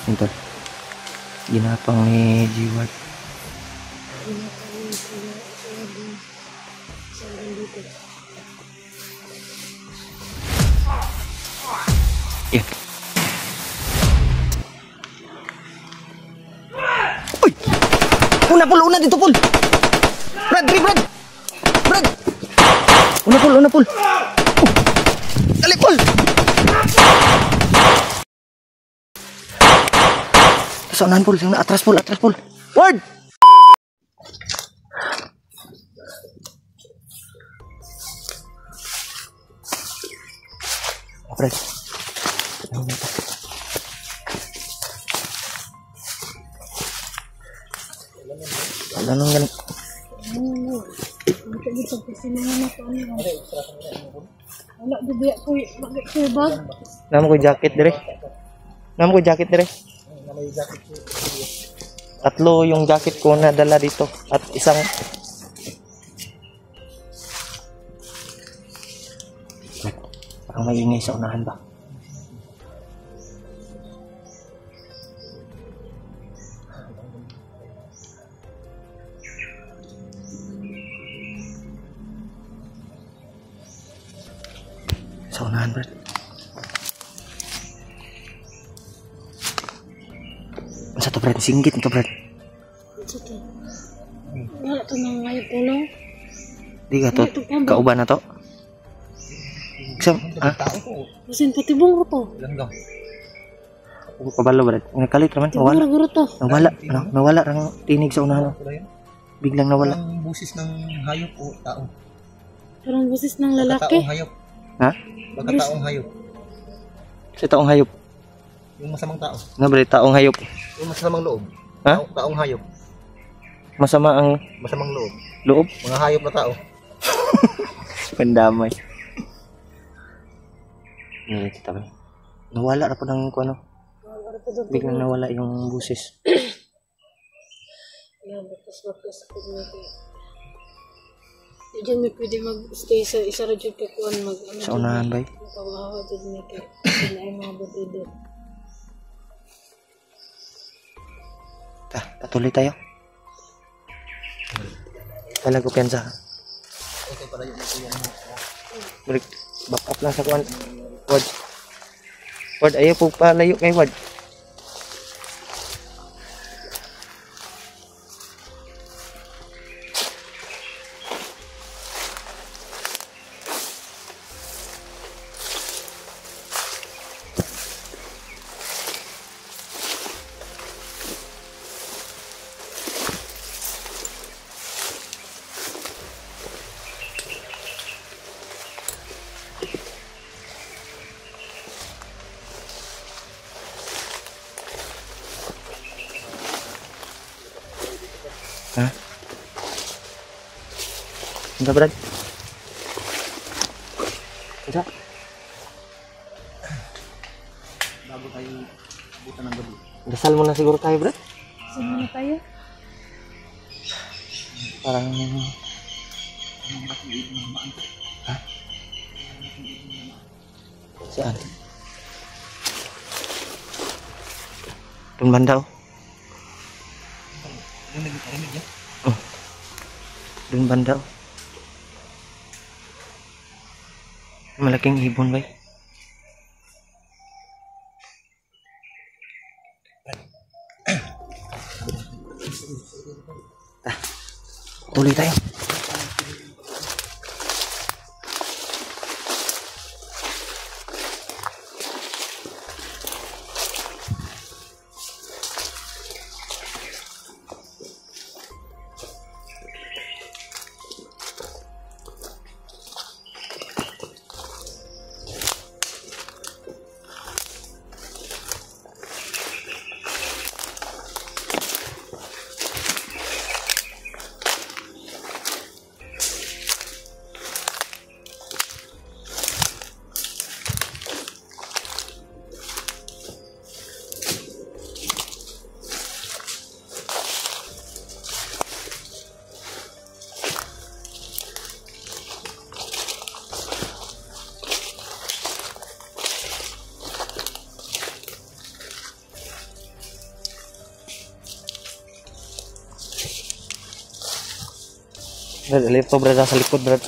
Ito. Ginapang ni Jiwat. Yeah. Uy! Una dito, Pul! Brad! Una, Pul! Dali, Pul! Sa unahan, Pul. Atras, Pul. Word! Brad. Wala nang ganun. Wala dibiya ko bag. Namo ko jacket dire. Tatlo yung jacket ko na dala dito at isang parang maingay sa unahan ba? Sa unahan, Brad. Sa to, Brad. Singgit ito, Brad. Wala to nang ngayon tulong. Di ka to. Kauban na to. Isang, Masin patibong ko to. Kabalo, Brad. Nakalit naman. Guro to. Nawala rang tinig sa unahan. Biglang nawala. Parang busis ng hayop o tao. Parang busis ng lalaki. Taong hayop. Ha? Baka taong hayop. Si taong hayop. Yung masamang tao. Nga, Brad, taong hayop. Yung masamang loob. Ha? Taong hayop. Masama ang Masamang loob. loob. Mga hayop na tao. Pandamay. Kita ba? Nawala na po ng ano. Biglang nawala yung busis. Bakas ko nito. Diyan may pwede mag-stay sa isa radyo kakuan mag-ano. Sa unahan ba? Kawawa dyan may kinaay mga butido. Patuloy tayo. Talaga piyansa. Okay, pala yung Balik, back up lang sa kuwan. Ward, ayaw po palayo kay Ward. Ha? Enggak, Brad? Enggak? bago tayo buta ng gabi. Dasal muna siguro tayo, Brad? Saan muna tayo? Parang... Ha? Saan? Doon banda, oh. Doon banda, oh. Malaking ibon, bay. Tuloy tayo. Brad, ito brad sa likod brad.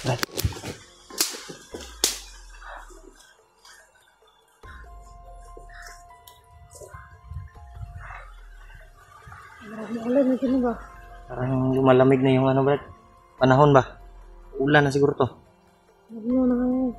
Brad. Marami ulan na din ba? Parang lumalamig na yung ano brad. Panahon ba? Ulan na siguro to. Ano na ngayon?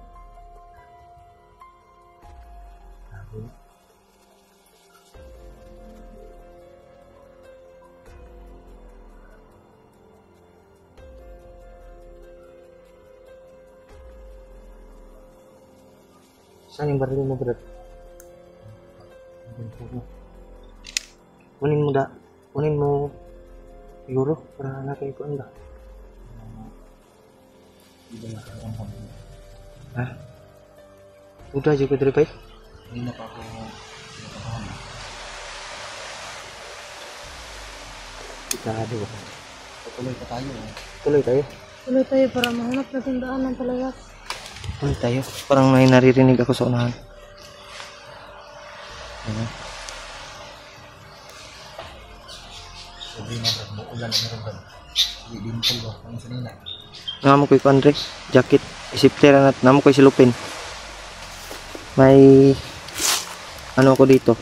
Saan yung baril mo brad? Kunin mo da. Kunin mo siguro para natin ikuan ba? Ha? Udah juga dari baik? Hindi na pa ako nakapahama. Kita ada ba? Patuloy pa tayo. Tuloy tayo. Tuloy tayo para mahanap natin daanan talaga. Tuloy tayo. Parang may naririnig ako sa unahan. Sabi na mo ulan na meron ba? Hindi dimple ba? Ano sa nila? Namo ko'y Andre, jacket, isipter at namo ko'y silupin. May ano ako dito,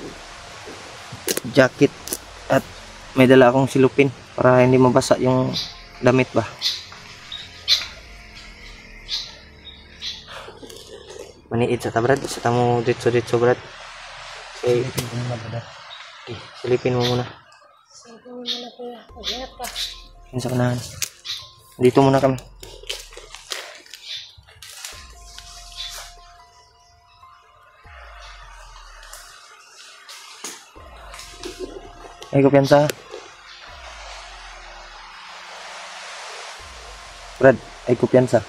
jacket at may dala akong silupin para hindi mabasa yung damit ba. Maniid sa tabrad, sa tamo dito brad. Okay, Silipin ko muna ba? silipin mo muna. Sabi mo na kuya, mag-ingat ka. Yun sa kanahan. Dito muna kami. Ay, kumpiyansa. Brad, ay kumpiyansa.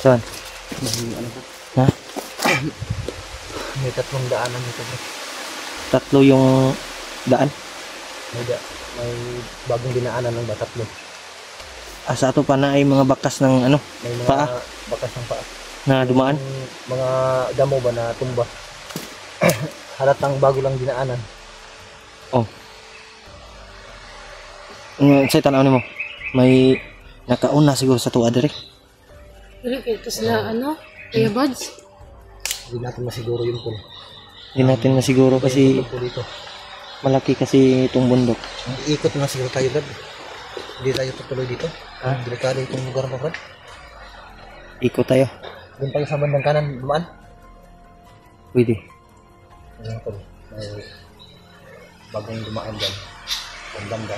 Saan? Ano ba? Ha? May tatlong daanan nito bro. Tatlo yung daan. May bagong dinaanan ng tatlo. Sa ato pa na ay mga bakas ng ano, May mga paa bakas ng paa. na dumaan. Yung mga damo ba na tumba. Halatang bago lang dinaanan. Oh. Sa tanaw nimo. May nakauna siguro sa tuwa dire. Pero ito sila ano? Kuya Buds? Hindi natin masiguro yun po. Hindi natin masiguro kasi po dito. malaki kasi itong bundok. Ikot na siguro tayo Brad. Hindi tayo tutuloy dito. Delikado itong lugar mo Brad. Ikot tayo. Doon tayo sa bandang kanan dumaan. Pwede. Ayan po. May bagong dumaan dyan. Ang banda.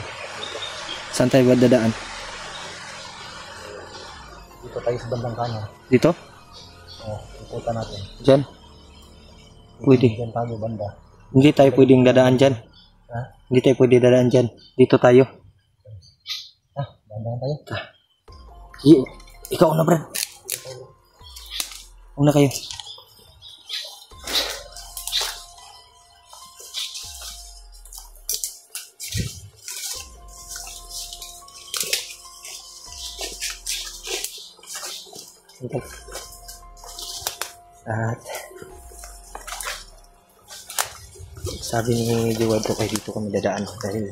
Saan tayo ba dadaan? Dito tayo sa bandang kanan. Dito? Ikutan natin. Diyan? Pwede. Diyan tayo banda. Hindi tayo pwedeng dadaan dyan. Ha? Hindi tayo pwede dadaan dyan. Dito tayo. Bandang tayo. Ikaw na Brad. Una kayo. At sabi ni Diwad ko kayo dito kami dadaan dahil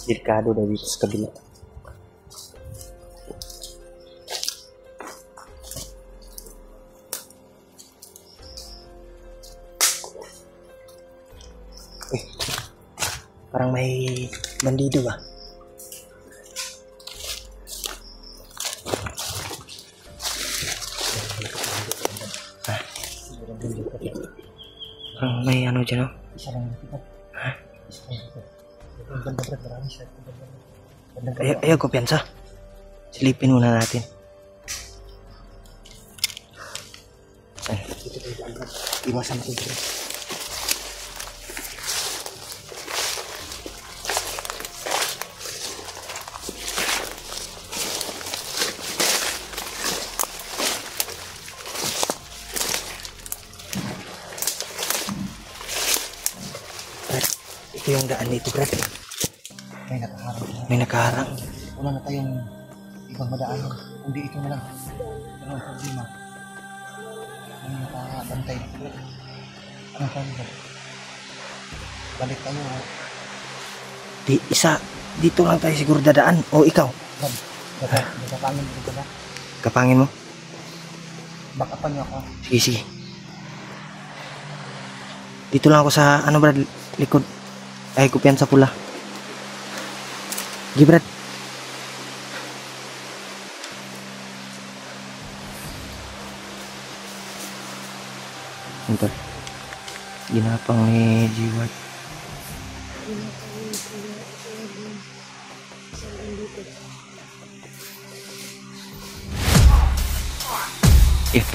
delikado daw dito sa kabila. Parang may bandido ba? Parang may ano dyan, no? Isa lang dito. Ha? Isa lang dito. Ang banda Brad. Marami siya. Ayaw ko piyansa. Silipin muna natin. Saan? Iwasan ko dito. Ito yung daan dito, Brad. May nakaharang. May nakaharang. Wala na tayong ibang madaanan. Kundi ito na lang. Ano ang problema? May nakabantay dito, Brad. Anong problema? Balik tayo. Di, isa. Dito lang tayo siguro dadaan. O ikaw? Brad, nakapangin dito ba? Kapangin mo? Baka pa niyo ako. Sige, sige. Dito lang ako sa, ano Brad, likod. Ay, kupian sa pula. Sige, Brad. Ito. Ginapang ni Jiwat. Yeah.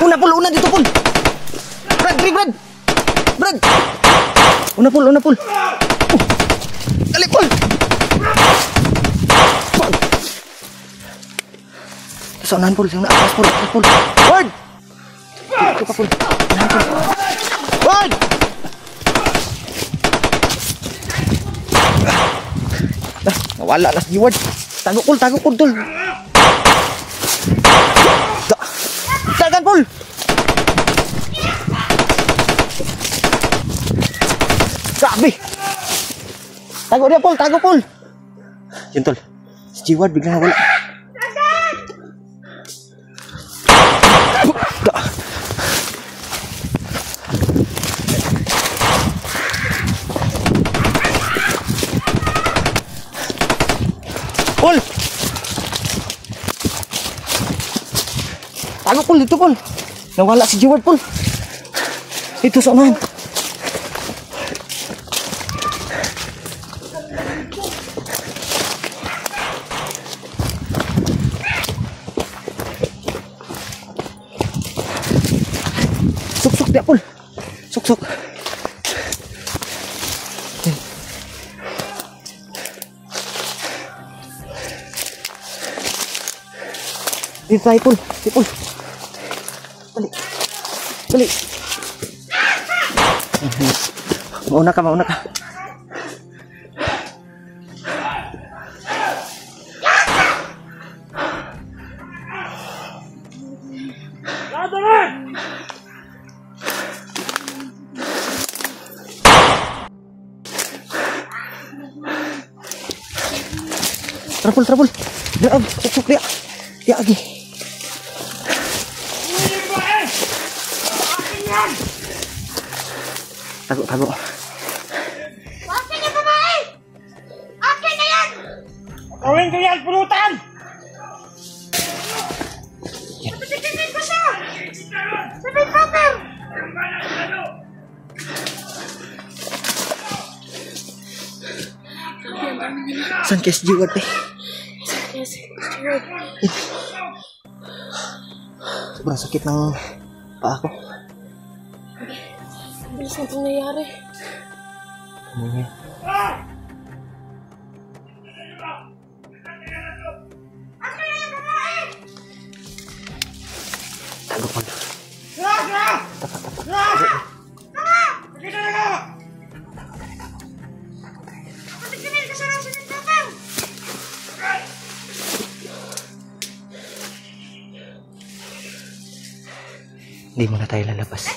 Una pul, una dito pul. Brad, Brad. Brad. Una pul. Dali pul. Sonahan pul, sing atas pul, pul. Word. Ito ka pul. Word. Nawala na si Word. Tago pul tol. Tagan pul. Grabe. Tago dia pul. Yun tol. Si Jiwad biglang nawala. Pul. Tago pul dito pul. Nawala si Jiwad pul. Itu sa unahan. Suk dia pul. Suk. Dito tayo pul. Balik. Mauna ka. Trapul. Suk dia. Dia lagi. Tago. Akin na babae! Akin na yan! Gawin ko yan, pulutan! Napatitigil ko siya! Sabay cover! Saan kaya si Jiwad eh? Yes, Stuart. Sobrang sakit ng paa ko. Bilis na itong nangyari. Tago pul. Napatitigil ka siya! Sabay cover! Hindi muna tayo lalabas.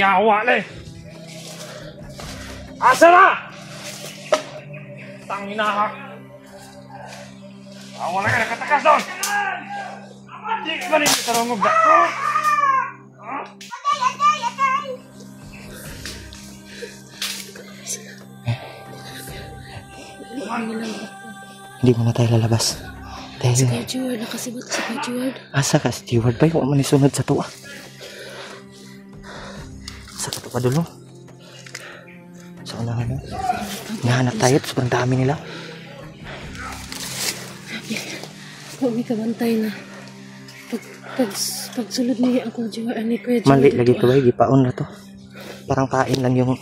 Yawa le! Asa na? Tanginahak! Wala ka nakatakas doon! Di ba rin ito tarongog ako? nilang bato. Hindi mo na tayo lalabas. Si Dahil, Kuya Jewel, nakasibot si Kuya Jewel. asa ka, steward ba? Huwag man isunod sa tuwa. Sa ka to pa dulong. Sa unahan na. Nahanap tayo, sobrang dami nila. Huwag may kabantay na. Pagsulod niya ang Kuya Jewel, ni Kuya Jewel. Mali lagi to ba? Gipaon na to. Parang kain lang yung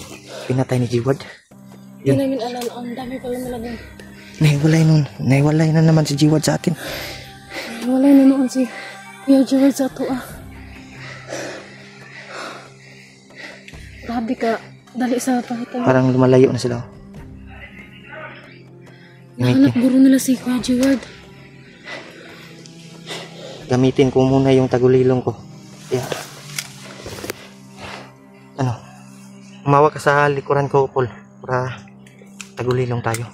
pinatay ni Jiwad. Hindi namin alam, ang dami pala nalagay. Nahiwalay na naman si Jiwad sa atin. Wala na noon si Kuya Jewel sa ato ah. Grabe ka, dali sa pahitan. Parang lumalayo na sila. Nahanap guro nila si Kuya Jewel. Gamitin ko muna yung tagulilong ko. Kaya, umawak ka sa likuran ko, Paul. Para tagulilong tayo.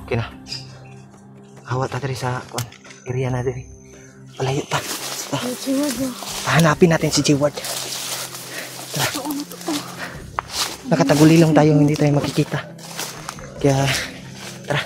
Okay na. Hawa ta diri sa area na diri. Palayo ta. Kuya Jewel ba? Hanapin natin si Jiward. Nakatagulilong tayo, hindi tayo makikita. Kaya, tara.